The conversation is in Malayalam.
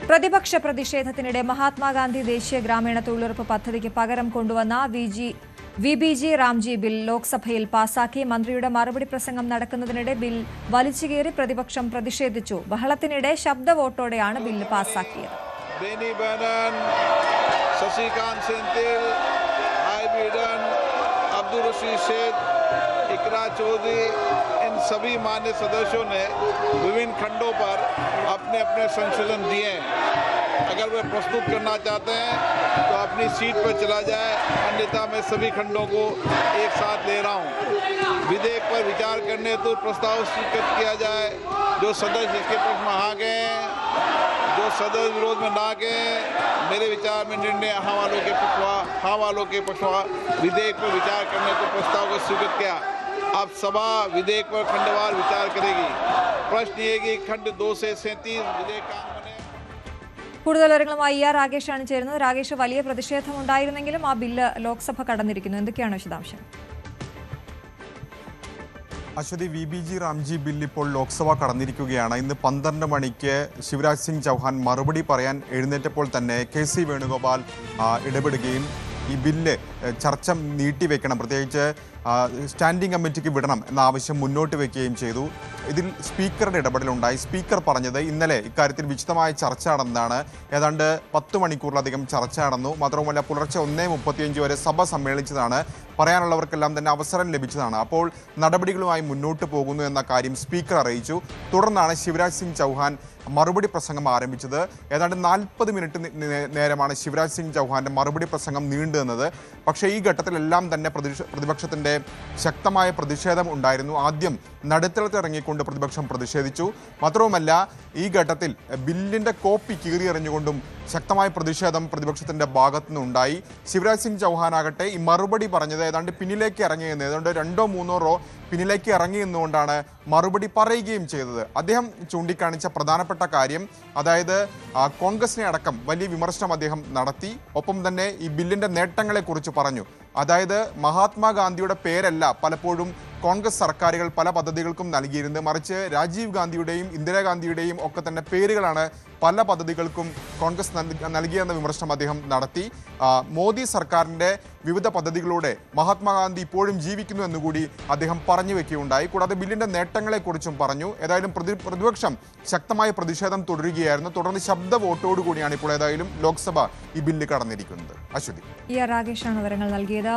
പ്രതിപക്ഷ പ്രതിഷേധത്തിനിടെ മഹാത്മാഗാന്ധി ദേശീയ ഗ്രാമീണ തൊഴിലുറപ്പ് പദ്ധതിക്ക് പകരം കൊണ്ടുവന്ന വിബിജി റാംജി ബിൽ ലോക്സഭയിൽ പാസാക്കി. മന്ത്രിയുടെ മറുപടി പ്രസംഗം നടക്കുന്നതിനിടെ ബിൽ വലിച്ചുകീറി പ്രതിപക്ഷം പ്രതിഷേധിച്ചു. ബഹളത്തിനിടെ ശബ്ദ വോട്ടോടെയാണ് ബില്ല് പാസാക്കിയത്. इकरा चौधरी इन सभी मान्य सदस्यों ने विभिन्न खंडों पर अपने अपने संशोधन दिए हैं। अगर वे प्रस्तुत करना चाहते हैं तो अपनी सीट पर चला जाए, अन्यथा मैं सभी खंडों को एक साथ ले रहा हूं। विधेयक पर विचार करने तो प्रस्ताव स्वीकृत किया जाए। जो सदस्य इसके पक्ष में आ गए, जो सदस्य विरोध में ना गए, मेरे विचार में निर्णय हाँ वालों के पक्षवा विधेयक पर विचार करने को प्रस्ताव को स्वीकृत किया। अब सभा विधेयक पर खंडवार विचार करेगी। प्रश्न ये कि खंड 2 से 37 विधेयक का बने. കൂടുതൽ വിവരങ്ങളുമായി രാകേഷാണ് ചേരുന്നത്. രാകേഷ്, വലിയ പ്രതിഷേധമുണ്ടായിരുന്നെങ്കിലും ആ ബില്ല് ലോക്സഭ കടന്നിരിക്കുന്നു. എന്തൊക്കെയാണ് വിശദാംശം? അശ്വതി, വിബിജി റാംജി ബിൽ ഇപ്പോൾ ലോക്സഭ കടന്നിരിക്കുകയാണ്. ഇന്ന് 12 മണിക്ക് ശിവരാജ് സിംഗ് ചൗഹാൻ മറുപടി പറയാൻ എഴുന്നേറ്റപ്പോൾ തന്നെ KC വേണുഗോപാൽ ഇടപെടുകയും ഈ ബില്ല് ചർച്ച നീട്ടിവെക്കണം, പ്രത്യേകിച്ച് സ്റ്റാൻഡിംഗ് കമ്മിറ്റിക്ക് വിടണം എന്ന ആവശ്യം മുന്നോട്ട് വയ്ക്കുകയും ചെയ്തു. ഇതിൽ സ്പീക്കറുടെ ഇടപെടലുണ്ടായി. സ്പീക്കർ പറഞ്ഞത് ഇന്നലെ ഇക്കാര്യത്തിൽ വിശദമായ ചർച്ച നടന്നതാണ്. ഏതാണ്ട് 10 മണിക്കൂറിലധികം ചർച്ച നടന്നു. മാത്രവുമല്ല, പുലർച്ചെ 1:35 വരെ സഭ സമ്മേളിച്ചതാണ്. പറയാനുള്ളവർക്കെല്ലാം തന്നെ അവസരം ലഭിച്ചതാണ്. അപ്പോൾ നടപടികളുമായി മുന്നോട്ട് പോകുന്നു എന്ന കാര്യം സ്പീക്കർ അറിയിച്ചു. തുടർന്നാണ് ശിവരാജ് സിംഗ് ചൗഹാൻ മറുപടി പ്രസംഗം ആരംഭിച്ചത്. ഏതാണ്ട് 40 മിനിറ്റ് നേരമാണ് ശിവരാജ് സിംഗ് ചൗഹാന്റെ മറുപടി പ്രസംഗം നീണ്ടു നിന്നത്. പക്ഷേ ഈ ഘട്ടത്തിലെല്ലാം തന്നെ പ്രതിപക്ഷത്തിന്റെ ശക്തമായ പ്രതിഷേധം ഉണ്ടായിരുന്നു. ആദ്യം നടുത്തളത്തിറങ്ങിക്കൊണ്ട് പ്രതിപക്ഷം പ്രതിഷേധിച്ചു. മാത്രവുമല്ല, ഈ ഘട്ടത്തിൽ ബില്ലിന്റെ കോപ്പി കീറിയെറിഞ്ഞുകൊണ്ടും ശക്തമായ പ്രതിഷേധം പ്രതിപക്ഷത്തിന്റെ ഭാഗത്തുനിന്നുണ്ടായി. ശിവരാജ് സിംഗ് ചൗഹാൻ ആകട്ടെ ഈ മറുപടി പറഞ്ഞത് ഏതാണ്ട് പിന്നിലേക്ക് ഇറങ്ങിയെന്ന്, ഏതാണ്ട് 2-3 റോ പിന്നിലേക്ക് ഇറങ്ങി എന്നുകൊണ്ടാണ് മറുപടി പറയുകയും ചെയ്തത്. അദ്ദേഹം ചൂണ്ടിക്കാണിച്ച പ്രധാനപ്പെട്ട കാര്യം, അതായത് കോൺഗ്രസിനെ അടക്കം വലിയ വിമർശനം അദ്ദേഹം നടത്തി. ഒപ്പം തന്നെ ഈ ബില്ലിന്റെ നേട്ടങ്ങളെക്കുറിച്ച് പറഞ്ഞു. അതായത് മഹാത്മാഗാന്ധിയുടെ പേരല്ല പലപ്പോഴും കോൺഗ്രസ് സർക്കാരുകൾ പല പദ്ധതികൾക്കും നൽകിയിരുന്നത്, മറിച്ച് രാജീവ് ഗാന്ധിയുടെയും ഇന്ദിരാഗാന്ധിയുടെയും ഒക്കെ തന്നെ പേരുകളാണ് പല പദ്ധതികൾക്കും കോൺഗ്രസ് നൽകിയെന്ന വിമർശനം അദ്ദേഹം നടത്തി. മോദി സർക്കാരിൻ്റെ വിവിധ പദ്ധതികളിലൂടെ മഹാത്മാഗാന്ധി ഇപ്പോഴും ജീവിക്കുന്നു എന്നുകൂടി അദ്ദേഹം പറഞ്ഞു വെക്കുകയുണ്ടായി. കൂടാതെ ബില്ലിൻ്റെ നേട്ടങ്ങളെക്കുറിച്ചും പറഞ്ഞു. ഏതായാലും പ്രതിപക്ഷം ശക്തമായ പ്രതിഷേധം തുടരുകയായിരുന്നു. തുടർന്ന് ശബ്ദ വോട്ടോടുകൂടിയാണ് ഇപ്പോൾ ഏതായാലും ലോക്സഭ ഈ ബില്ല് കടന്നിരിക്കുന്നത്. അശ്വതി, രാകേഷാണ് വിവരങ്ങൾ നൽകിയത്.